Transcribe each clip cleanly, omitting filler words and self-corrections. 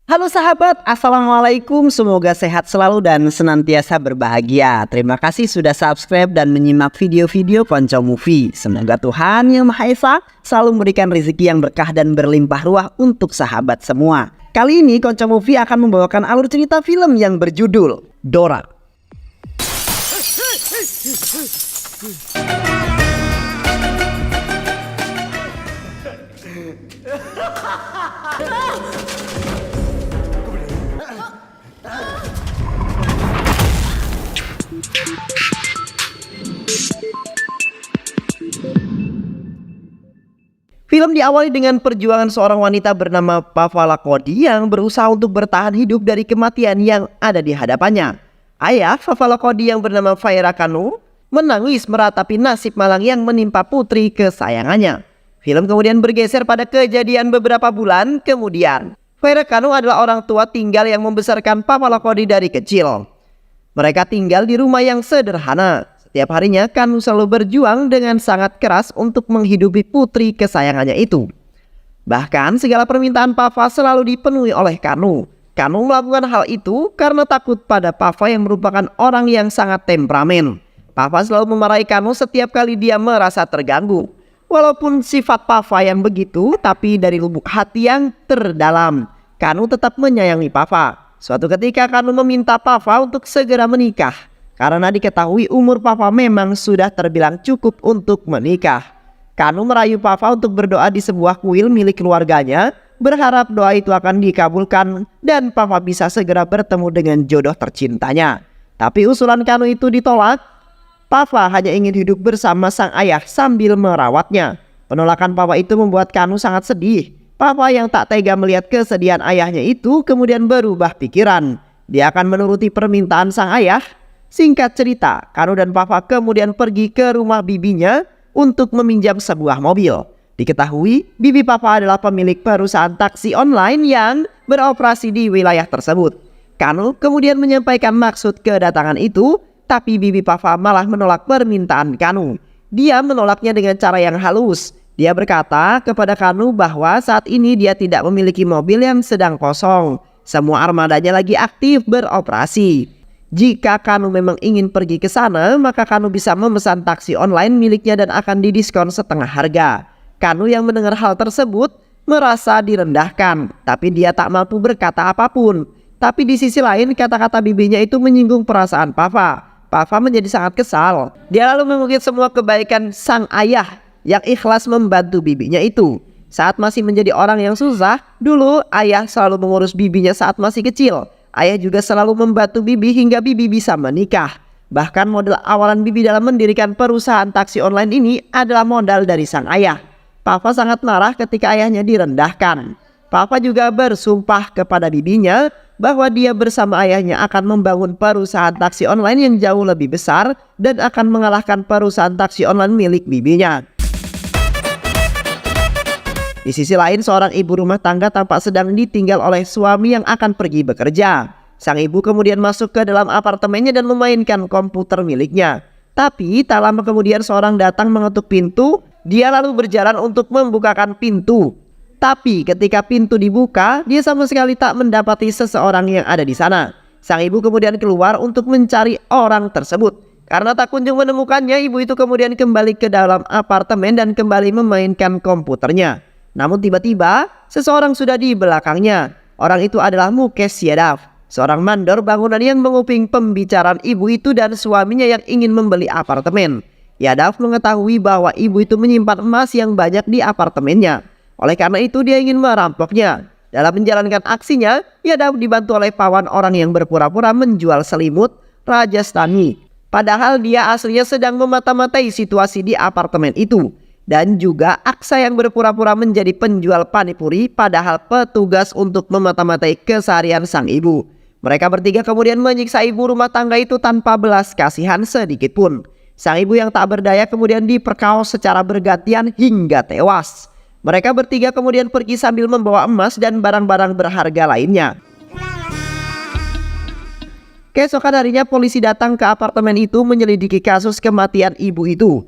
Halo sahabat, Assalamualaikum. Semoga sehat selalu dan senantiasa berbahagia. Terima kasih sudah subscribe dan menyimak video-video Konco Movie. Semoga Tuhan Yang Maha Esa selalu memberikan rezeki yang berkah dan berlimpah ruah untuk sahabat semua. Kali ini Konco Movie akan membawakan alur cerita film yang berjudul Dora. Film diawali dengan perjuangan seorang wanita bernama Pavala Cody yang berusaha untuk bertahan hidup dari kematian yang ada di hadapannya. Ayah Pavala Cody yang bernama Faira Kanu menangis meratapi nasib malang yang menimpa putri kesayangannya. Film kemudian bergeser pada kejadian beberapa bulan kemudian. Faira Kanu adalah orang tua tinggal yang membesarkan Pavala Cody dari kecil. Mereka tinggal di rumah yang sederhana. Setiap harinya Kanu selalu berjuang dengan sangat keras untuk menghidupi putri kesayangannya itu. Bahkan segala permintaan Papa selalu dipenuhi oleh Kanu. Kanu melakukan hal itu karena takut pada Papa yang merupakan orang yang sangat temperamen. Papa selalu memarahi Kanu setiap kali dia merasa terganggu. Walaupun sifat Papa yang begitu, tapi dari lubuk hati yang terdalam, Kanu tetap menyayangi Papa. Suatu ketika Kanu meminta Papa untuk segera menikah. Karena diketahui umur Papa memang sudah terbilang cukup untuk menikah. Kanu merayu Papa untuk berdoa di sebuah kuil milik keluarganya, berharap doa itu akan dikabulkan dan Papa bisa segera bertemu dengan jodoh tercintanya. Tapi usulan Kanu itu ditolak. Papa hanya ingin hidup bersama sang ayah sambil merawatnya. Penolakan Papa itu membuat Kanu sangat sedih. Papa yang tak tega melihat kesedihan ayahnya itu kemudian berubah pikiran. Dia akan menuruti permintaan sang ayah. Singkat cerita, Kanu dan Papa kemudian pergi ke rumah bibinya untuk meminjam sebuah mobil. Diketahui, bibi Papa adalah pemilik perusahaan taksi online yang beroperasi di wilayah tersebut. Kanu kemudian menyampaikan maksud kedatangan itu, tapi bibi Papa malah menolak permintaan Kanu. Dia menolaknya dengan cara yang halus. Dia berkata kepada Kanu bahwa saat ini dia tidak memiliki mobil yang sedang kosong. Semua armadanya lagi aktif beroperasi. Jika Kanu memang ingin pergi ke sana, maka Kanu bisa memesan taksi online miliknya dan akan didiskon setengah harga. Kanu yang mendengar hal tersebut merasa direndahkan, tapi dia tak mampu berkata apapun. Tapi di sisi lain, kata-kata bibinya itu menyinggung perasaan Papa. Papa menjadi sangat kesal. Dia lalu mengungkit semua kebaikan sang ayah yang ikhlas membantu bibinya itu. Saat masih menjadi orang yang susah, dulu ayah selalu mengurus bibinya saat masih kecil. Ayah juga selalu membantu bibi hingga bibi bisa menikah. Bahkan modal awalan bibi dalam mendirikan perusahaan taksi online ini adalah modal dari sang ayah. Papa sangat marah ketika ayahnya direndahkan. Papa juga bersumpah kepada bibinya bahwa dia bersama ayahnya akan membangun perusahaan taksi online yang jauh lebih besar dan akan mengalahkan perusahaan taksi online milik bibinya. Di sisi lain, seorang ibu rumah tangga tampak sedang ditinggal oleh suami yang akan pergi bekerja. Sang ibu kemudian masuk ke dalam apartemennya dan memainkan komputer miliknya. Tapi tak lama kemudian seorang datang mengetuk pintu. Dia lalu berjalan untuk membukakan pintu. Tapi ketika pintu dibuka, dia sama sekali tak mendapati seseorang yang ada di sana. Sang ibu kemudian keluar untuk mencari orang tersebut. Karena tak kunjung menemukannya, ibu itu kemudian kembali ke dalam apartemen dan kembali memainkan komputernya. Namun tiba-tiba seseorang sudah di belakangnya. Orang itu adalah Mukesh Yadav, seorang mandor bangunan yang menguping pembicaraan ibu itu dan suaminya yang ingin membeli apartemen. Yadav mengetahui bahwa ibu itu menyimpan emas yang banyak di apartemennya. Oleh karena itu dia ingin merampoknya. Dalam menjalankan aksinya, Yadav dibantu oleh pawan orang yang berpura-pura menjual selimut Rajasthani. Padahal dia aslinya sedang memata-matai situasi di apartemen itu. Dan juga Aksa yang berpura-pura menjadi penjual panipuri padahal petugas untuk memata-matai keseharian sang ibu. Mereka bertiga kemudian menyiksa ibu rumah tangga itu tanpa belas kasihan sedikit pun. Sang ibu yang tak berdaya kemudian diperkaos secara bergantian hingga tewas. Mereka bertiga kemudian pergi sambil membawa emas dan barang-barang berharga lainnya. Keesokan harinya polisi datang ke apartemen itu menyelidiki kasus kematian ibu itu.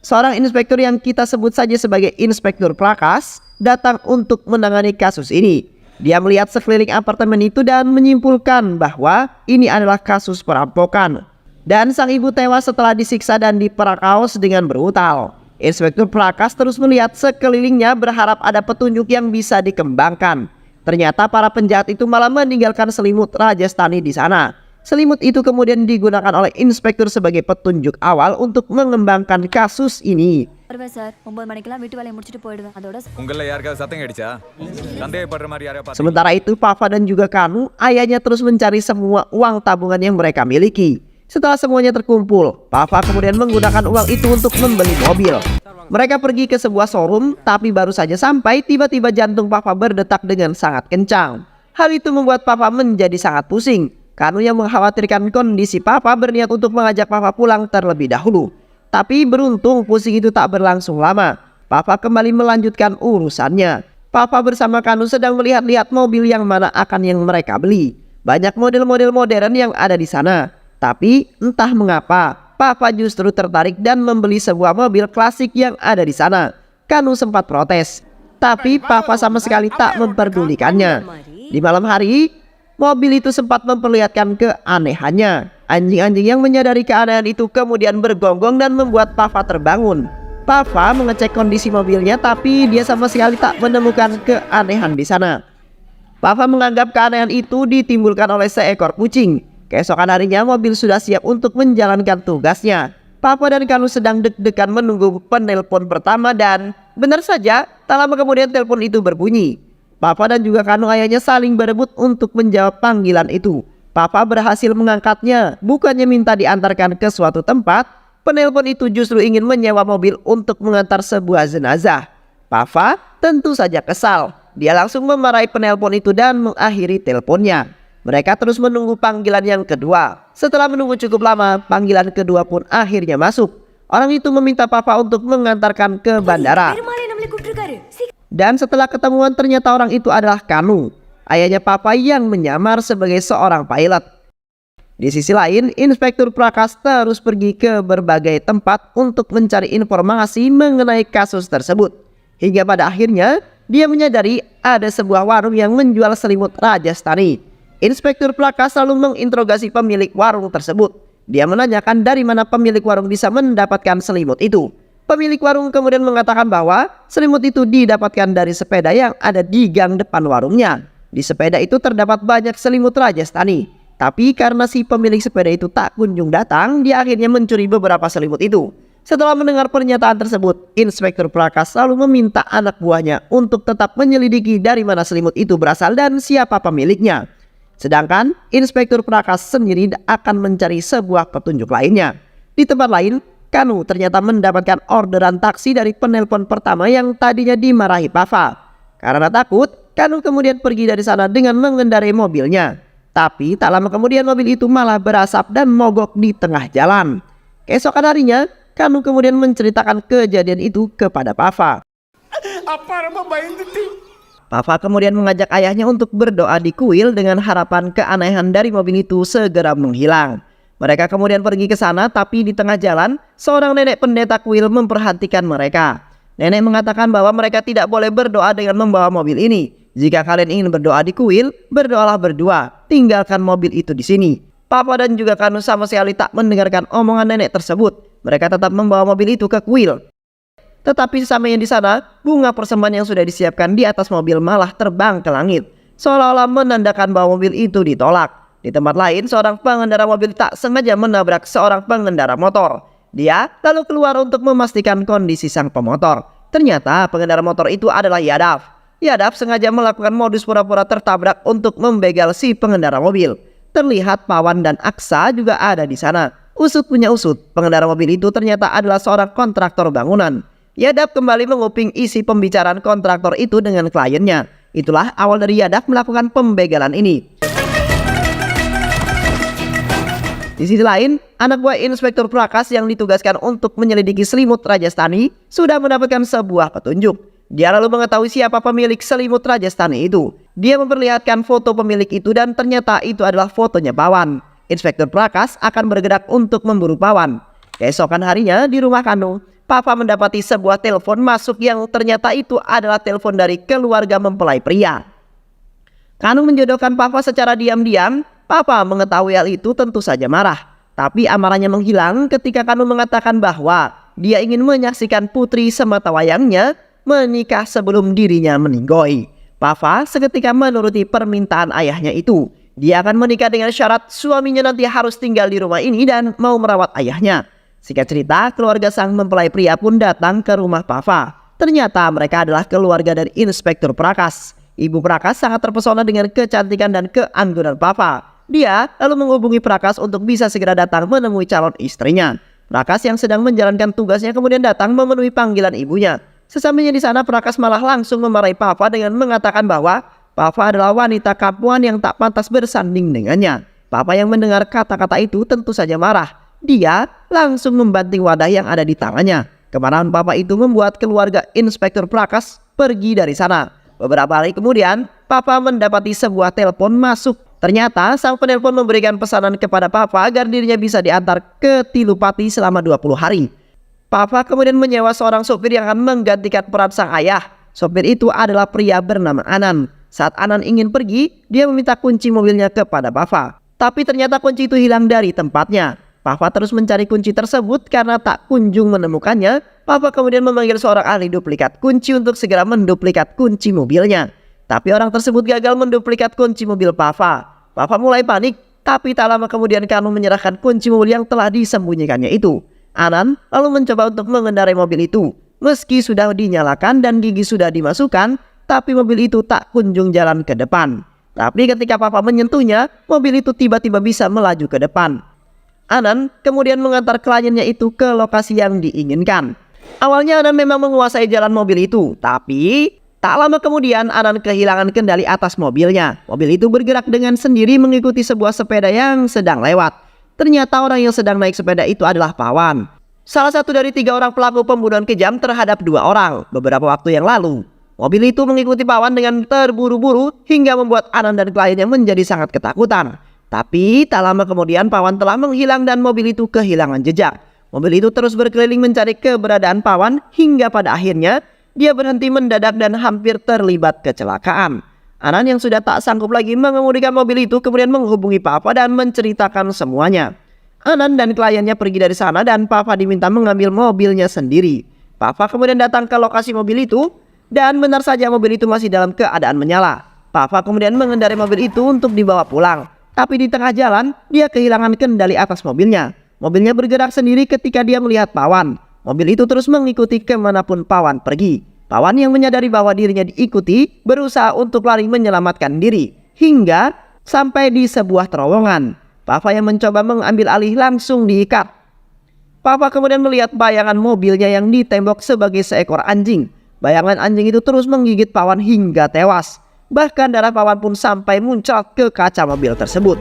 Seorang inspektur yang kita sebut saja sebagai Inspektur Prakas datang untuk menangani kasus ini. Dia melihat sekeliling apartemen itu dan menyimpulkan bahwa ini adalah kasus perampokan. Dan sang ibu tewas setelah disiksa dan diperakaos dengan brutal. Inspektur Prakas terus melihat sekelilingnya berharap ada petunjuk yang bisa dikembangkan. Ternyata para penjahat itu malah meninggalkan selimut Rajasthani di sana. Selimut itu kemudian digunakan oleh inspektur sebagai petunjuk awal untuk mengembangkan kasus ini. Sementara itu Papa dan juga Kanu, ayahnya terus mencari semua uang tabungan yang mereka miliki. Setelah semuanya terkumpul, Papa kemudian menggunakan uang itu untuk membeli mobil. Mereka pergi ke sebuah showroom, tapi baru saja sampai tiba-tiba jantung Papa berdetak dengan sangat kencang. Hal itu membuat Papa menjadi sangat pusing. Kanu yang mengkhawatirkan kondisi Papa berniat untuk mengajak Papa pulang terlebih dahulu. Tapi beruntung pusing itu tak berlangsung lama. Papa kembali melanjutkan urusannya. Papa bersama Kanu sedang melihat-lihat mobil yang mana akan yang mereka beli. Banyak model-model modern yang ada di sana. Tapi entah mengapa Papa justru tertarik dan membeli sebuah mobil klasik yang ada di sana. Kanu sempat protes, tapi Papa sama sekali tak memperdulikannya. Di malam hari, mobil itu sempat memperlihatkan keanehannya. Anjing-anjing yang menyadari keanehan itu kemudian bergonggong dan membuat Papa terbangun. Papa mengecek kondisi mobilnya, tapi dia sama sekali tak menemukan keanehan di sana. Papa menganggap keanehan itu ditimbulkan oleh seekor kucing. Keesokan harinya mobil sudah siap untuk menjalankan tugasnya. Papa dan Kanu sedang deg-degan menunggu penelpon pertama dan benar saja tak lama kemudian telepon itu berbunyi. Papa dan juga Kanu ayahnya saling berebut untuk menjawab panggilan itu. Papa berhasil mengangkatnya, bukannya minta diantarkan ke suatu tempat. Penelpon itu justru ingin menyewa mobil untuk mengantar sebuah jenazah. Papa tentu saja kesal. Dia langsung memarahi penelpon itu dan mengakhiri teleponnya. Mereka terus menunggu panggilan yang kedua. Setelah menunggu cukup lama, panggilan kedua pun akhirnya masuk. Orang itu meminta Papa untuk mengantarkan ke bandara. Dan setelah ketemuan ternyata orang itu adalah Kanu, ayahnya Papa yang menyamar sebagai seorang pilot. Di sisi lain, Inspektur Prakas terus pergi ke berbagai tempat untuk mencari informasi mengenai kasus tersebut. Hingga pada akhirnya, dia menyadari ada sebuah warung yang menjual selimut Rajasthani. Inspektur Prakas selalu menginterogasi pemilik warung tersebut. Dia menanyakan dari mana pemilik warung bisa mendapatkan selimut itu. Pemilik warung kemudian mengatakan bahwa selimut itu didapatkan dari sepeda yang ada di gang depan warungnya. Di sepeda itu terdapat banyak selimut Rajasthani. Tapi karena si pemilik sepeda itu tak kunjung datang, dia akhirnya mencuri beberapa selimut itu. Setelah mendengar pernyataan tersebut, Inspektur Prakas selalu meminta anak buahnya untuk tetap menyelidiki dari mana selimut itu berasal dan siapa pemiliknya. Sedangkan Inspektur Prakas sendiri akan mencari sebuah petunjuk lainnya. Di tempat lain, Kanu ternyata mendapatkan orderan taksi dari penelpon pertama yang tadinya dimarahi Papa. Karena takut, Kanu kemudian pergi dari sana dengan mengendarai mobilnya. Tapi tak lama kemudian mobil itu malah berasap dan mogok di tengah jalan. Keesokan harinya, Kanu kemudian menceritakan kejadian itu kepada Papa. Papa kemudian mengajak ayahnya untuk berdoa di kuil dengan harapan keanehan dari mobil itu segera menghilang. Mereka kemudian pergi ke sana, tapi di tengah jalan, seorang nenek pendeta kuil memperhatikan mereka. Nenek mengatakan bahwa mereka tidak boleh berdoa dengan membawa mobil ini. Jika kalian ingin berdoa di kuil, berdoalah berdua. Tinggalkan mobil itu di sini. Papa dan juga Kanu sama sekali tak mendengarkan omongan nenek tersebut. Mereka tetap membawa mobil itu ke kuil. Tetapi sesamanya di sana, bunga persembahan yang sudah disiapkan di atas mobil malah terbang ke langit, seolah-olah menandakan bahwa mobil itu ditolak. Di tempat lain, seorang pengendara mobil tak sengaja menabrak seorang pengendara motor. Dia lalu keluar untuk memastikan kondisi sang pemotor. Ternyata pengendara motor itu adalah Yadav. Yadav sengaja melakukan modus pura-pura tertabrak untuk membegal si pengendara mobil. Terlihat Pawan dan Aksa juga ada di sana. Usut punya usut, pengendara mobil itu ternyata adalah seorang kontraktor bangunan. Yadav kembali menguping isi pembicaraan kontraktor itu dengan kliennya. Itulah awal dari Yadav melakukan pembegalan ini. Di sisi lain, anak buah Inspektur Prakas yang ditugaskan untuk menyelidiki selimut Rajasthani sudah mendapatkan sebuah petunjuk. Dia lalu mengetahui siapa pemilik selimut Rajasthani itu. Dia memperlihatkan foto pemilik itu dan ternyata itu adalah fotonya Pawan. Inspektur Prakas akan bergerak untuk memburu Pawan. Keesokan harinya di rumah Kanu, Papa mendapati sebuah telepon masuk yang ternyata itu adalah telepon dari keluarga mempelai pria. Kanu menjodohkan Papa secara diam-diam. Papa mengetahui hal itu tentu saja marah. Tapi amarahnya menghilang ketika Kanu mengatakan bahwa dia ingin menyaksikan putri sematawayangnya menikah sebelum dirinya meninggoy. Papa seketika menuruti permintaan ayahnya itu. Dia akan menikah dengan syarat suaminya nanti harus tinggal di rumah ini dan mau merawat ayahnya. Singkat cerita, keluarga sang mempelai pria pun datang ke rumah Papa. Ternyata mereka adalah keluarga dari Inspektur Prakas. Ibu Prakas sangat terpesona dengan kecantikan dan keanggunan Papa. Dia lalu menghubungi Prakas untuk bisa segera datang menemui calon istrinya. Prakas yang sedang menjalankan tugasnya kemudian datang memenuhi panggilan ibunya. Sesampainya di sana, Prakas malah langsung memarahi Papa dengan mengatakan bahwa Papa adalah wanita kampungan yang tak pantas bersanding dengannya. Papa yang mendengar kata-kata itu tentu saja marah. Dia langsung membanting wadah yang ada di tangannya. Kemarahan Papa itu membuat keluarga Inspektur Prakas pergi dari sana. Beberapa hari kemudian, Papa mendapati sebuah telepon masuk. Ternyata sang penelpon memberikan pesanan kepada Papa agar dirinya bisa diantar ke Tilupati selama 20 hari. Papa kemudian menyewa seorang sopir yang akan menggantikan peran sang ayah. Sopir itu adalah pria bernama Anan. Saat Anan ingin pergi, dia meminta kunci mobilnya kepada Papa. Tapi ternyata kunci itu hilang dari tempatnya. Papa terus mencari kunci tersebut karena tak kunjung menemukannya. Papa kemudian memanggil seorang ahli duplikat kunci untuk segera menduplikat kunci mobilnya. Tapi orang tersebut gagal menduplikat kunci mobil Papa. Papa mulai panik, tapi tak lama kemudian Kanu menyerahkan kunci mobil yang telah disembunyikannya itu. Anan lalu mencoba untuk mengendarai mobil itu. Meski sudah dinyalakan dan gigi sudah dimasukkan, tapi mobil itu tak kunjung jalan ke depan. Tapi ketika Papa menyentuhnya, mobil itu tiba-tiba bisa melaju ke depan. Anan kemudian mengantar kliennya itu ke lokasi yang diinginkan. Awalnya Anan memang menguasai jalan mobil itu, tapi tak lama kemudian Anan kehilangan kendali atas mobilnya. Mobil itu bergerak dengan sendiri mengikuti sebuah sepeda yang sedang lewat. Ternyata orang yang sedang naik sepeda itu adalah Pawan. Salah satu dari 3 orang pelaku pembunuhan kejam terhadap 2 orang beberapa waktu yang lalu. Mobil itu mengikuti Pawan dengan terburu-buru hingga membuat Anan dan kliennya menjadi sangat ketakutan. Tapi tak lama kemudian Pawan telah menghilang dan mobil itu kehilangan jejak. Mobil itu terus berkeliling mencari keberadaan Pawan hingga pada akhirnya dia berhenti mendadak dan hampir terlibat kecelakaan. Anan yang sudah tak sanggup lagi mengemudikan mobil itu kemudian menghubungi Papa dan menceritakan semuanya. Anan dan kliennya pergi dari sana dan Papa diminta mengambil mobilnya sendiri. Papa kemudian datang ke lokasi mobil itu dan benar saja mobil itu masih dalam keadaan menyala. Papa kemudian mengendarai mobil itu untuk dibawa pulang. Tapi di tengah jalan, dia kehilangan kendali atas mobilnya. Mobilnya bergerak sendiri ketika dia melihat Pawan. Mobil itu terus mengikuti kemanapun Pawan pergi. Pawan yang menyadari bahwa dirinya diikuti, berusaha untuk lari menyelamatkan diri. Hingga sampai di sebuah terowongan. Papa yang mencoba mengambil alih langsung diikat. Papa kemudian melihat bayangan mobilnya yang ditembok sebagai seekor anjing. Bayangan anjing itu terus menggigit Pawan hingga tewas. Bahkan darah Pawan pun sampai muncrat ke kaca mobil tersebut.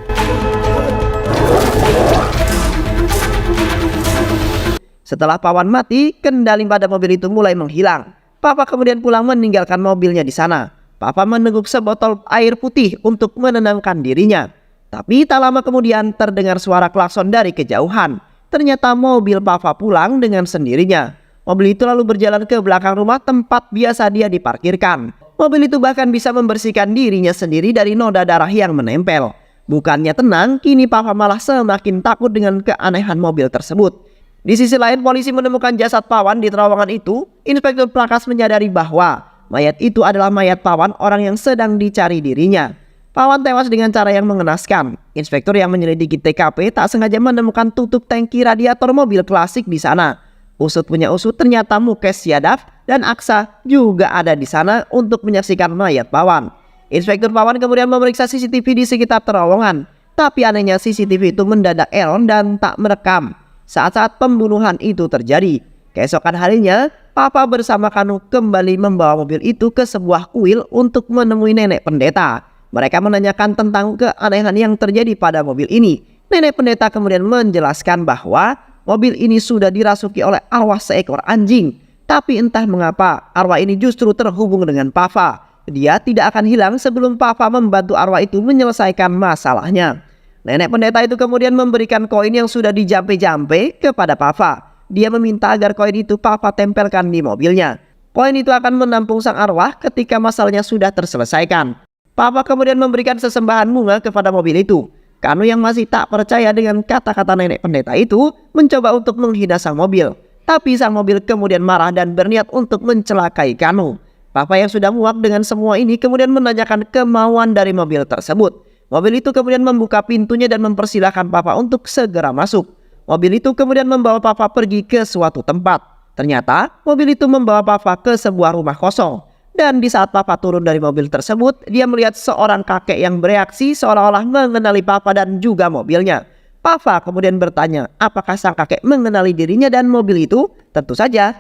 Setelah Pawan mati, kendali pada mobil itu mulai menghilang. Papa kemudian pulang meninggalkan mobilnya di sana. Papa meneguk sebotol air putih untuk menenangkan dirinya. Tapi tak lama kemudian terdengar suara klakson dari kejauhan. Ternyata mobil Papa pulang dengan sendirinya. Mobil itu lalu berjalan ke belakang rumah tempat biasa dia diparkirkan. Mobil itu bahkan bisa membersihkan dirinya sendiri dari noda darah yang menempel. Bukannya tenang, kini Papa malah semakin takut dengan keanehan mobil tersebut. Di sisi lain, polisi menemukan jasad Pawan di terowongan itu. Inspektur Prakas menyadari bahwa mayat itu adalah mayat Pawan, orang yang sedang dicari dirinya. Pawan tewas dengan cara yang mengenaskan. Inspektur yang menyelidiki TKP tak sengaja menemukan tutup tangki radiator mobil klasik di sana. Usut punya usut, ternyata Mukes Yadav dan Aksa juga ada di sana untuk menyaksikan mayat Pawan. Inspektur Pawan kemudian memeriksa CCTV di sekitar terowongan. Tapi anehnya CCTV itu mendadak error dan tak merekam saat-saat pembunuhan itu terjadi. Keesokan harinya, Papa bersama Kanu kembali membawa mobil itu ke sebuah kuil untuk menemui nenek pendeta. Mereka menanyakan tentang keanehan yang terjadi pada mobil ini. Nenek pendeta kemudian menjelaskan bahwa mobil ini sudah dirasuki oleh arwah seekor anjing. Tapi entah mengapa arwah ini justru terhubung dengan Papa. Dia tidak akan hilang sebelum Papa membantu arwah itu menyelesaikan masalahnya. Nenek pendeta itu kemudian memberikan koin yang sudah dijampe-jampe kepada Papa. Dia meminta agar koin itu Papa tempelkan di mobilnya. Koin itu akan menampung sang arwah ketika masalahnya sudah terselesaikan. Papa kemudian memberikan sesembahan bunga kepada mobil itu. Kanu yang masih tak percaya dengan kata-kata nenek pendeta itu mencoba untuk menghina sang mobil. Tapi sang mobil kemudian marah dan berniat untuk mencelakai Kanu. Papa yang sudah muak dengan semua ini kemudian menanyakan kemauan dari mobil tersebut. Mobil itu kemudian membuka pintunya dan mempersilahkan Papa untuk segera masuk. Mobil itu kemudian membawa Papa pergi ke suatu tempat. Ternyata mobil itu membawa Papa ke sebuah rumah kosong. Dan di saat Papa turun dari mobil tersebut, dia melihat seorang kakek yang bereaksi seolah-olah mengenali Papa dan juga mobilnya. Papa kemudian bertanya, apakah sang kakek mengenali dirinya dan mobil itu? Tentu saja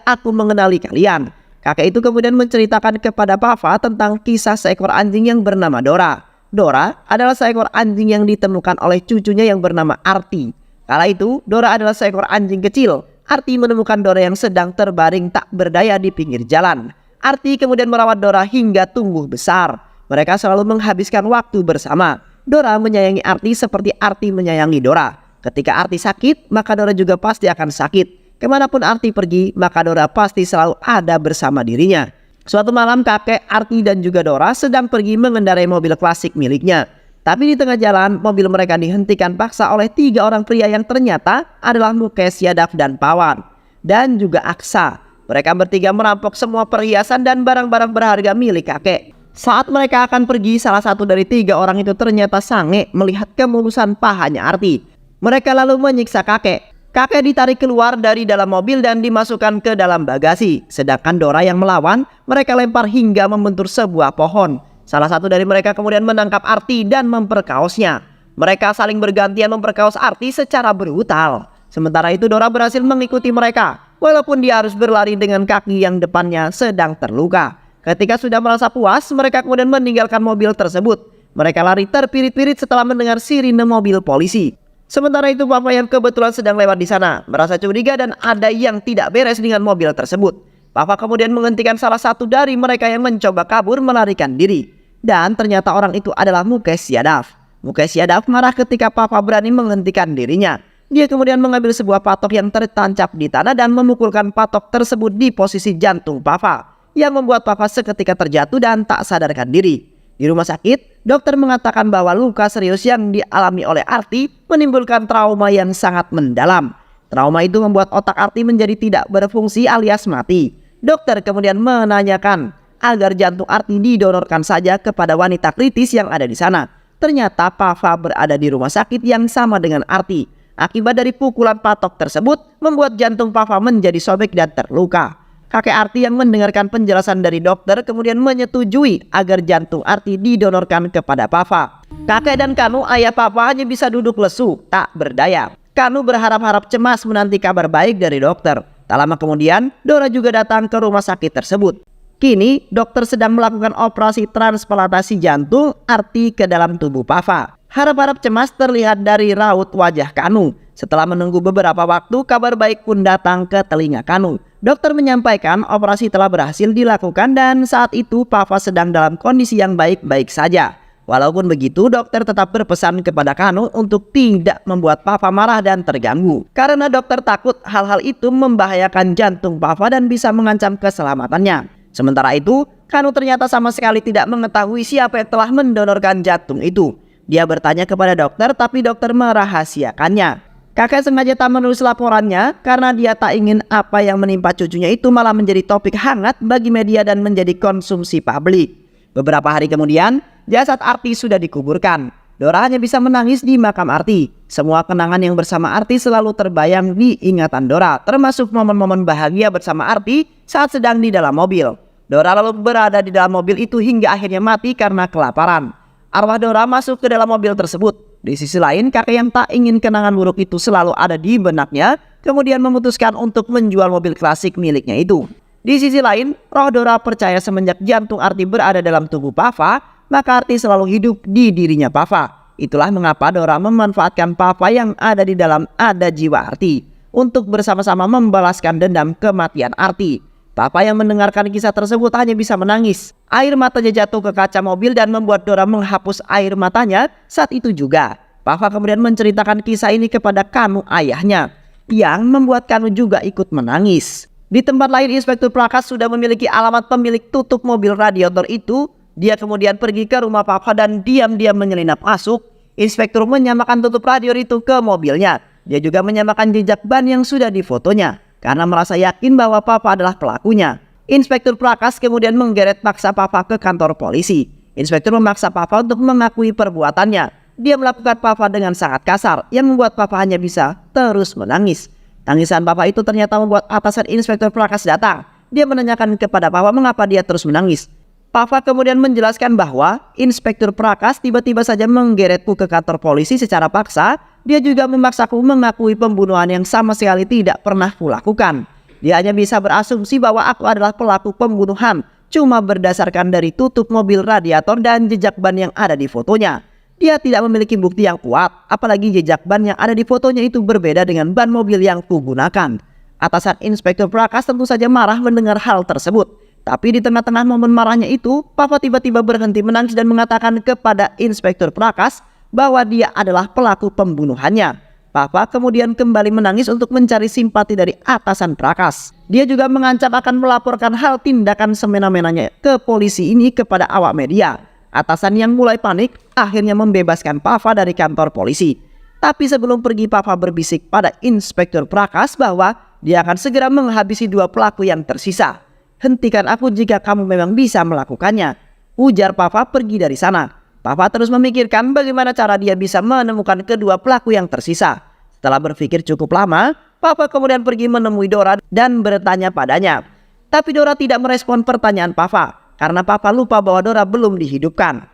aku mengenali kalian. Kakek itu kemudian menceritakan kepada Papa tentang kisah seekor anjing yang bernama Dora. Dora adalah seekor anjing yang ditemukan oleh cucunya yang bernama Arti. Kala itu, Dora adalah seekor anjing kecil. Arti menemukan Dora yang sedang terbaring tak berdaya di pinggir jalan. Arti kemudian merawat Dora hingga tumbuh besar. Mereka selalu menghabiskan waktu bersama. Dora menyayangi Arti seperti Arti menyayangi Dora. Ketika Arti sakit, maka Dora juga pasti akan sakit. Kemanapun Arti pergi, maka Dora pasti selalu ada bersama dirinya. Suatu malam kakek, Arti dan juga Dora sedang pergi mengendarai mobil klasik miliknya. Tapi di tengah jalan, mobil mereka dihentikan paksa oleh 3 orang pria yang ternyata adalah Mukes, Yadav, dan Pawan. Dan juga Aksa. Mereka bertiga merampok semua perhiasan dan barang-barang berharga milik kakek. Saat mereka akan pergi, salah satu dari 3 orang itu ternyata sange melihat kemulusan pahanya Arti. Mereka lalu menyiksa kakek. Kakek ditarik keluar dari dalam mobil dan dimasukkan ke dalam bagasi. Sedangkan Dora yang melawan, mereka lempar hingga membentur sebuah pohon. Salah satu dari mereka kemudian menangkap Arti dan memperkaosnya. Mereka saling bergantian memperkaos Arti secara brutal. Sementara itu Dora berhasil mengikuti mereka, walaupun dia harus berlari dengan kaki yang depannya sedang terluka. Ketika sudah merasa puas, mereka kemudian meninggalkan mobil tersebut. Mereka lari terpirit-pirit setelah mendengar sirine mobil polisi. Sementara itu Papa yang kebetulan sedang lewat di sana merasa curiga dan ada yang tidak beres dengan mobil tersebut. Papa kemudian menghentikan salah satu dari mereka yang mencoba kabur melarikan diri. Dan ternyata orang itu adalah Mukes Yadav. Mukes Yadav marah ketika Papa berani menghentikan dirinya. Dia kemudian mengambil sebuah patok yang tertancap di tanah dan memukulkan patok tersebut di posisi jantung Papa, yang membuat Papa seketika terjatuh dan tak sadarkan diri. Di rumah sakit, dokter mengatakan bahwa luka serius yang dialami oleh Arti menimbulkan trauma yang sangat mendalam. Trauma itu membuat otak Arti menjadi tidak berfungsi alias mati. Dokter kemudian menanyakan agar jantung Arti didonorkan saja kepada wanita kritis yang ada di sana. Ternyata Papa berada di rumah sakit yang sama dengan Arti. Akibat dari pukulan patok tersebut membuat jantung Papa menjadi sobek dan terluka. Kakek Arti yang mendengarkan penjelasan dari dokter kemudian menyetujui agar jantung Arti didonorkan kepada Papa. Kakek dan Kanu, ayah Papa, hanya bisa duduk lesu, tak berdaya. Kanu berharap-harap cemas menanti kabar baik dari dokter. Tak lama kemudian, Dora juga datang ke rumah sakit tersebut. Kini, dokter sedang melakukan operasi transplantasi jantung Arti ke dalam tubuh Papa. Harap-harap cemas terlihat dari raut wajah Kanu. Setelah menunggu beberapa waktu, kabar baik pun datang ke telinga Kanu. Dokter menyampaikan operasi telah berhasil dilakukan dan saat itu Papa sedang dalam kondisi yang baik-baik saja. Walaupun begitu, dokter tetap berpesan kepada Kanu untuk tidak membuat Papa marah dan terganggu. Karena dokter takut hal-hal itu membahayakan jantung Papa dan bisa mengancam keselamatannya. Sementara itu, Kanu ternyata sama sekali tidak mengetahui siapa yang telah mendonorkan jantung itu. Dia bertanya kepada dokter, tapi dokter merahasiakannya. Kakek sengaja tak menulis laporannya karena dia tak ingin apa yang menimpa cucunya itu malah menjadi topik hangat bagi media dan menjadi konsumsi publik. Beberapa hari kemudian, jasad Arti sudah dikuburkan. Dora hanya bisa menangis di makam Arti. Semua kenangan yang bersama Arti selalu terbayang di ingatan Dora, termasuk momen-momen bahagia bersama Arti saat sedang di dalam mobil. Dora lalu berada di dalam mobil itu hingga akhirnya mati karena kelaparan. Arwah Dora masuk ke dalam mobil tersebut. Di sisi lain, kakek yang tak ingin kenangan buruk itu selalu ada di benaknya, kemudian memutuskan untuk menjual mobil klasik miliknya itu. Di sisi lain, roh Dora percaya semenjak jantung Arti berada dalam tubuh Papa, maka Arti selalu hidup di dirinya Papa. Itulah mengapa Dora memanfaatkan Papa yang ada di dalam ada jiwa Arti untuk bersama-sama membalaskan dendam kematian Arti. Papa yang mendengarkan kisah tersebut hanya bisa menangis. Air matanya jatuh ke kaca mobil dan membuat Dora menghapus air matanya saat itu juga. Papa kemudian menceritakan kisah ini kepada Kanu, ayahnya. yang membuat Kanu juga ikut menangis. Di tempat lain, Inspektur Prakas sudah memiliki alamat pemilik tutup mobil radiator itu. Dia kemudian pergi ke rumah Papa dan diam-diam menyelinap masuk. Inspektur menyamakan tutup radiator itu ke mobilnya. Dia juga menyamakan jejak ban yang sudah difotonya karena merasa yakin bahwa Papa adalah pelakunya. Inspektur Prakas kemudian menggeret paksa Papa ke kantor polisi. Inspektur memaksa Papa untuk mengakui perbuatannya. Dia melakukan Papa dengan sangat kasar yang membuat Papa hanya bisa terus menangis. Tangisan Papa itu ternyata membuat atasan Inspektur Prakas datang. Dia menanyakan kepada Papa mengapa dia terus menangis. Papa kemudian menjelaskan bahwa Inspektur Prakas tiba-tiba saja menggeretku ke kantor polisi secara paksa. Dia juga memaksaku mengakui pembunuhan yang sama sekali tidak pernah kulakukan. Dia hanya bisa berasumsi bahwa aku adalah pelaku pembunuhan cuma berdasarkan dari tutup mobil radiator dan jejak ban yang ada di fotonya. Dia tidak memiliki bukti yang kuat, apalagi jejak ban yang ada di fotonya itu berbeda dengan ban mobil yang kugunakan. Atasan Inspektur Prakas tentu saja marah mendengar hal tersebut. Tapi di tengah-tengah momen marahnya itu, Papa tiba-tiba berhenti menangis dan mengatakan kepada Inspektur Prakas bahwa dia adalah pelaku pembunuhannya. Papa kemudian kembali menangis untuk mencari simpati dari atasan Prakas. Dia juga mengancam akan melaporkan hal tindakan semena-menanya ke polisi ini kepada awak media. Atasan yang mulai panik akhirnya membebaskan Papa dari kantor polisi. Tapi sebelum pergi, Papa berbisik pada Inspektur Prakas bahwa dia akan segera menghabisi dua pelaku yang tersisa. Hentikan aku jika kamu memang bisa melakukannya, ujar Papa pergi dari sana. Papa terus memikirkan bagaimana cara dia bisa menemukan kedua pelaku yang tersisa. Setelah berpikir cukup lama, Papa kemudian pergi menemui Dora dan bertanya padanya. Tapi Dora tidak merespon pertanyaan Papa karena Papa lupa bahwa Dora belum dihidupkan.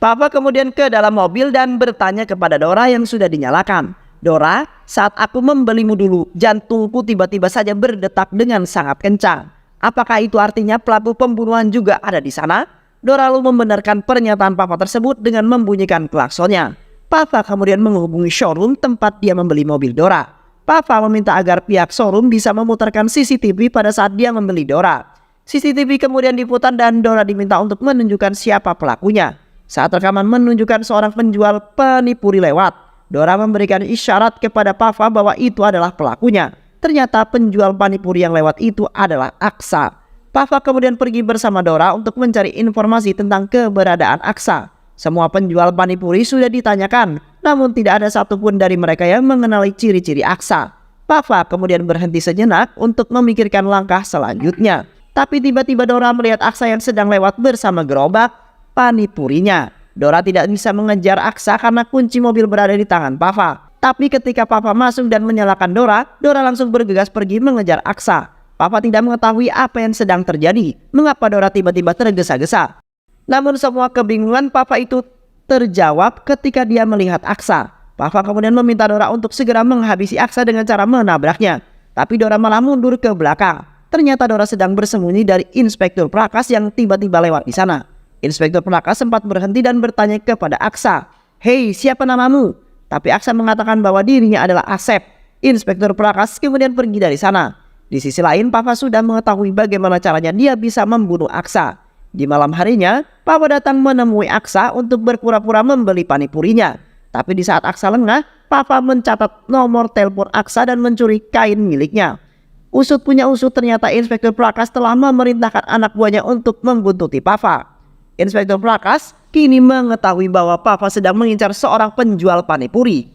Papa kemudian ke dalam mobil dan bertanya kepada Dora yang sudah dinyalakan. Dora, saat aku membelimu dulu, jantungku tiba-tiba saja berdetak dengan sangat kencang. Apakah itu artinya pelaku pembunuhan juga ada di sana? Dora lalu membenarkan pernyataan Papa tersebut dengan membunyikan klaksonnya. Papa kemudian menghubungi showroom tempat dia membeli mobil Dora. Papa meminta agar pihak showroom bisa memutarkan CCTV pada saat dia membeli Dora. CCTV kemudian diputar dan Dora diminta untuk menunjukkan siapa pelakunya. Saat rekaman menunjukkan seorang penjual panipuri lewat, Dora memberikan isyarat kepada Papa bahwa itu adalah pelakunya. Ternyata penjual panipuri yang lewat itu adalah Aksa. Papa kemudian pergi bersama Dora untuk mencari informasi tentang keberadaan Aksa. Semua penjual panipuri sudah ditanyakan, namun tidak ada satupun dari mereka yang mengenali ciri-ciri Aksa. Papa kemudian berhenti sejenak untuk memikirkan langkah selanjutnya. Tapi tiba-tiba Dora melihat Aksa yang sedang lewat bersama gerobak panipurinya. Dora tidak bisa mengejar Aksa karena kunci mobil berada di tangan Papa. Tapi ketika Papa masuk dan menyalakan Dora, Dora langsung bergegas pergi mengejar Aksa. Papa tidak mengetahui apa yang sedang terjadi, mengapa Dora tiba-tiba tergesa-gesa. Namun semua kebingungan Papa itu terjawab ketika dia melihat Aksa. Papa kemudian meminta Dora untuk segera menghabisi Aksa dengan cara menabraknya. Tapi Dora malah mundur ke belakang. Ternyata Dora sedang bersembunyi dari Inspektur Prakas yang tiba-tiba lewat di sana. Inspektur Prakas sempat berhenti dan bertanya kepada Aksa, "Hei, siapa namamu?" Tapi Aksa mengatakan bahwa dirinya adalah Asep. Inspektur Prakas kemudian pergi dari sana. Di sisi lain, Papa sudah mengetahui bagaimana caranya dia bisa membunuh Aksa. Di malam harinya, Papa datang menemui Aksa untuk berpura-pura membeli panipurinya. Tapi di saat Aksa lengah, Papa mencatat nomor telepon Aksa dan mencuri kain miliknya. Usut punya usut, ternyata Inspektur Prakas telah memerintahkan anak buahnya untuk membuntuti Papa. Inspektur Prakas kini mengetahui bahwa Papa sedang mengincar seorang penjual panipuri.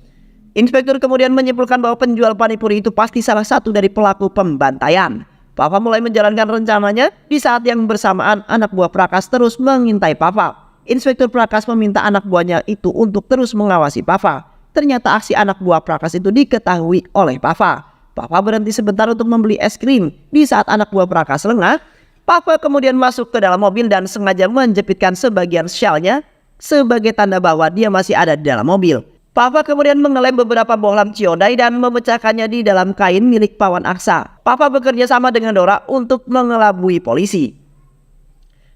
Inspektur kemudian menyimpulkan bahwa penjual panipuri itu pasti salah satu dari pelaku pembantaian. Papa mulai menjalankan rencananya di saat yang bersamaan anak buah Prakas terus mengintai Papa. Inspektur Prakas meminta anak buahnya itu untuk terus mengawasi Papa. Ternyata aksi anak buah Prakas itu diketahui oleh Papa. Papa berhenti sebentar untuk membeli es krim. Di saat anak buah Prakas lengah, Papa kemudian masuk ke dalam mobil dan sengaja menjepitkan sebagian syalnya sebagai tanda bahwa dia masih ada di dalam mobil. Papa kemudian mengelem beberapa bohlam ciodai dan memecahkannya di dalam kain milik Pawan Aksa. Papa bekerja sama dengan Dora untuk mengelabui polisi.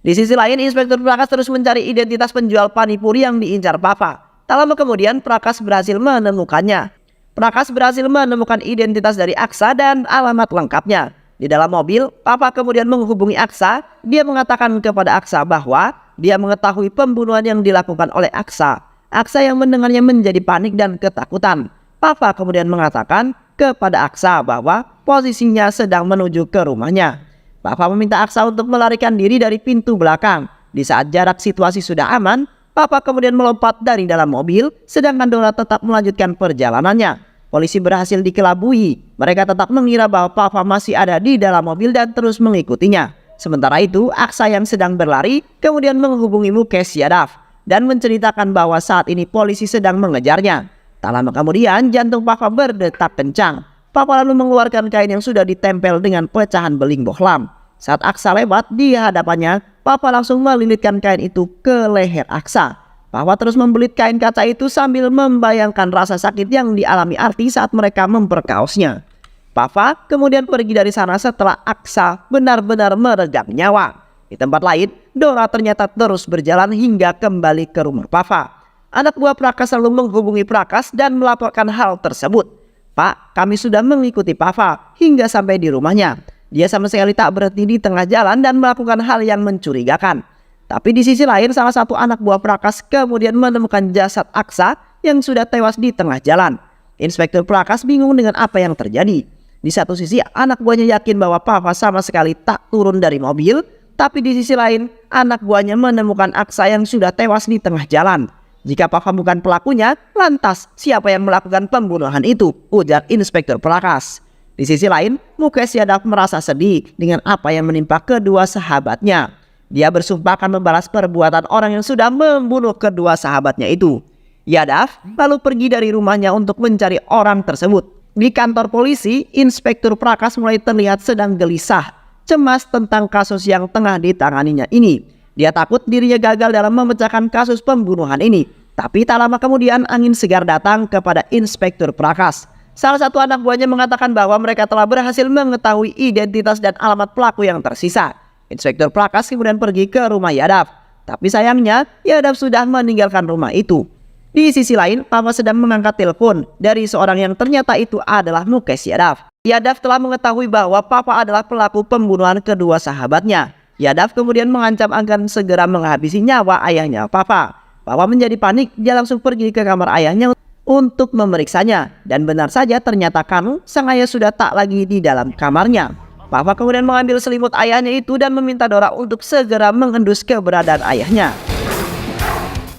Di sisi lain, Inspektur Prakas terus mencari identitas penjual panipuri yang diincar Papa. Tak lama kemudian, Prakas berhasil menemukannya. Prakas berhasil menemukan identitas dari Aksa dan alamat lengkapnya. Di dalam mobil, Papa kemudian menghubungi Aksa. Dia mengatakan kepada Aksa bahwa dia mengetahui pembunuhan yang dilakukan oleh Aksa. Aksa yang mendengarnya menjadi panik dan ketakutan. Papa kemudian mengatakan kepada Aksa bahwa posisinya sedang menuju ke rumahnya. Papa meminta Aksa untuk melarikan diri dari pintu belakang. Di saat jarak situasi sudah aman, Papa kemudian melompat dari dalam mobil, sedangkan Dora tetap melanjutkan perjalanannya. Polisi berhasil dikelabui. Mereka tetap mengira bahwa Papa masih ada di dalam mobil dan terus mengikutinya. Sementara itu, Aksa yang sedang berlari kemudian menghubungi Mukesh Yadav dan menceritakan bahwa saat ini polisi sedang mengejarnya. Tak lama kemudian, jantung Papa berdetak kencang. Papa lalu mengeluarkan kain yang sudah ditempel dengan pecahan beling bohlam. Saat Aksa lewat di hadapannya, Papa langsung melilitkan kain itu ke leher Aksa. Papa terus membelit kain kaca itu sambil membayangkan rasa sakit yang dialami Arti saat mereka memperkaosnya. Papa kemudian pergi dari sana setelah Aksa benar-benar meregang nyawa. Di tempat lain, Dora ternyata terus berjalan hingga kembali ke rumah Papa. Anak buah Prakas lalu menghubungi Prakas dan melaporkan hal tersebut. "Pak, kami sudah mengikuti Papa hingga sampai di rumahnya. Dia sama sekali tak berhenti di tengah jalan dan melakukan hal yang mencurigakan." Tapi di sisi lain, salah satu anak buah Prakas kemudian menemukan jasad Aksa yang sudah tewas di tengah jalan. Inspektur Prakas bingung dengan apa yang terjadi. Di satu sisi, anak buahnya yakin bahwa Papa sama sekali tak turun dari mobil, tapi di sisi lain, anak buahnya menemukan Aksa yang sudah tewas di tengah jalan. "Jika Papa bukan pelakunya, lantas siapa yang melakukan pembunuhan itu?" ujar Inspektur Prakas. Di sisi lain, Mukesh Yadav merasa sedih dengan apa yang menimpa kedua sahabatnya. Dia bersumpah akan membalas perbuatan orang yang sudah membunuh kedua sahabatnya itu. Yadav lalu pergi dari rumahnya untuk mencari orang tersebut. Di kantor polisi, Inspektur Prakas mulai terlihat sedang gelisah, cemas tentang kasus yang tengah ditanganinya ini. Dia takut dirinya gagal dalam memecahkan kasus pembunuhan ini. Tapi tak lama kemudian angin segar datang kepada Inspektur Prakas. Salah satu anak buahnya mengatakan bahwa mereka telah berhasil mengetahui identitas dan alamat pelaku yang tersisa. Inspektur Prakas kemudian pergi ke rumah Yadav. Tapi sayangnya, Yadav sudah meninggalkan rumah itu. Di sisi lain, Papa sedang mengangkat telepon dari seorang yang ternyata itu adalah Mukesh Yadav. Yadav telah mengetahui bahwa Papa adalah pelaku pembunuhan kedua sahabatnya. Yadav kemudian mengancam akan segera menghabisi nyawa ayahnya Papa. Papa menjadi panik, dia langsung pergi ke kamar ayahnya untuk memeriksanya. Dan benar saja ternyata Kanu, sang ayah sudah tak lagi di dalam kamarnya. Papa kemudian mengambil selimut ayahnya itu dan meminta Dora untuk segera mengendus keberadaan ayahnya.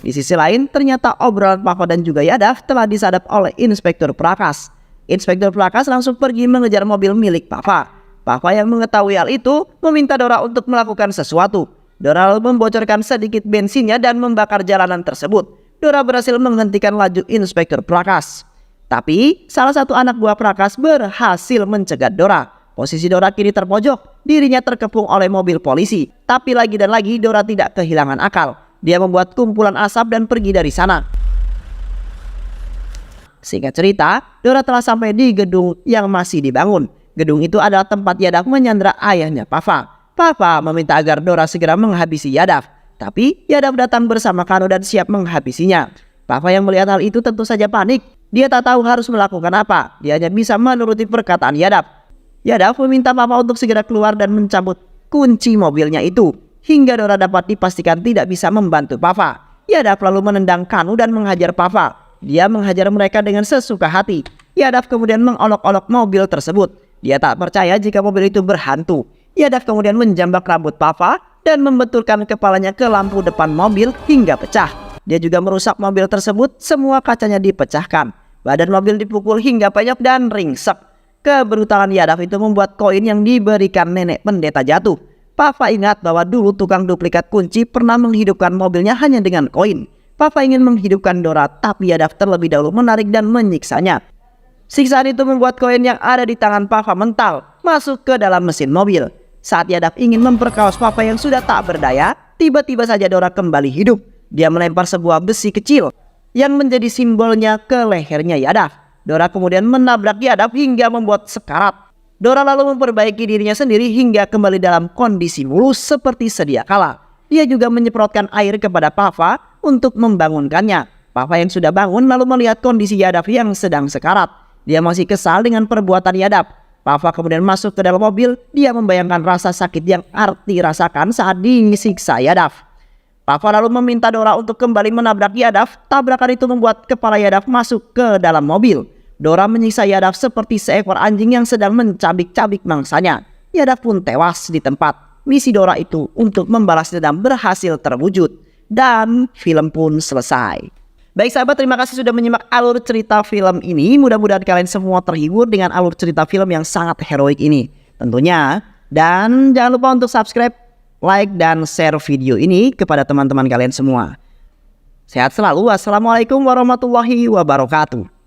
Di sisi lain, ternyata obrolan Papa dan juga Yadav telah disadap oleh Inspektur Prakas. Inspektur Prakas langsung pergi mengejar mobil milik Papa. Papa yang mengetahui hal itu meminta Dora untuk melakukan sesuatu. Dora lalu membocorkan sedikit bensinnya dan membakar jalanan tersebut. Dora berhasil menghentikan laju Inspektur Prakas. Tapi salah satu anak buah Prakas berhasil mencegat Dora. Posisi Dora kini terpojok, dirinya terkepung oleh mobil polisi. Tapi lagi dan lagi Dora tidak kehilangan akal. Dia membuat kumpulan asap dan pergi dari sana. Singkat cerita, Dora telah sampai di gedung yang masih dibangun. Gedung itu adalah tempat Yadav menyandra ayahnya Papa. Papa meminta agar Dora segera menghabisi Yadav. Tapi Yadav datang bersama Kanu dan siap menghabisinya. Papa yang melihat hal itu tentu saja panik. Dia tak tahu harus melakukan apa. Dia hanya bisa menuruti perkataan Yadav. Yadav meminta Papa untuk segera keluar dan mencabut kunci mobilnya itu. Hingga Dora dapat dipastikan tidak bisa membantu Papa. Yadav lalu menendang Kanu dan menghajar Papa. Dia menghajar mereka dengan sesuka hati. Yadav kemudian mengolok-olok mobil tersebut. Dia tak percaya jika mobil itu berhantu. Yadav kemudian menjambak rambut Papa dan membetulkan kepalanya ke lampu depan mobil hingga pecah. Dia juga merusak mobil tersebut, semua kacanya dipecahkan. Badan mobil dipukul hingga penyok dan ringsek. Kebrutalan Yadav itu membuat koin yang diberikan nenek pendeta jatuh. Papa ingat bahwa dulu tukang duplikat kunci pernah menghidupkan mobilnya hanya dengan koin. Papa ingin menghidupkan Dora, tapi Yadav terlebih dahulu menarik dan menyiksanya. Siksaan itu membuat koin yang ada di tangan Papa mental masuk ke dalam mesin mobil. Saat Yadav ingin memperkaos Papa yang sudah tak berdaya, tiba-tiba saja Dora kembali hidup. Dia melempar sebuah besi kecil yang menjadi simbolnya ke lehernya Yadav. Dora kemudian menabrak Yadav hingga membuat sekarat. Dora lalu memperbaiki dirinya sendiri hingga kembali dalam kondisi mulus seperti sedia kala. Dia juga menyemprotkan air kepada Papa untuk membangunkannya. Papa yang sudah bangun lalu melihat kondisi Yadav yang sedang sekarat. Dia masih kesal dengan perbuatan Yadav. Papa kemudian masuk ke dalam mobil. Dia membayangkan rasa sakit yang Arti rasakan saat disiksa Yadav. Papa lalu meminta Dora untuk kembali menabrak Yadav. Tabrakan itu membuat kepala Yadav masuk ke dalam mobil. Dora menyiksa Yadav seperti seekor anjing yang sedang mencabik-cabik mangsanya. Yadav pun tewas di tempat. Misi Dora itu untuk membalas dendam berhasil terwujud. Dan film pun selesai. Baik sahabat, terima kasih sudah menyimak alur cerita film ini. Mudah-mudahan kalian semua terhibur dengan alur cerita film yang sangat heroik ini tentunya. Dan jangan lupa untuk subscribe, like, dan share video ini kepada teman-teman kalian semua. Sehat selalu. Wassalamualaikum warahmatullahi wabarakatuh.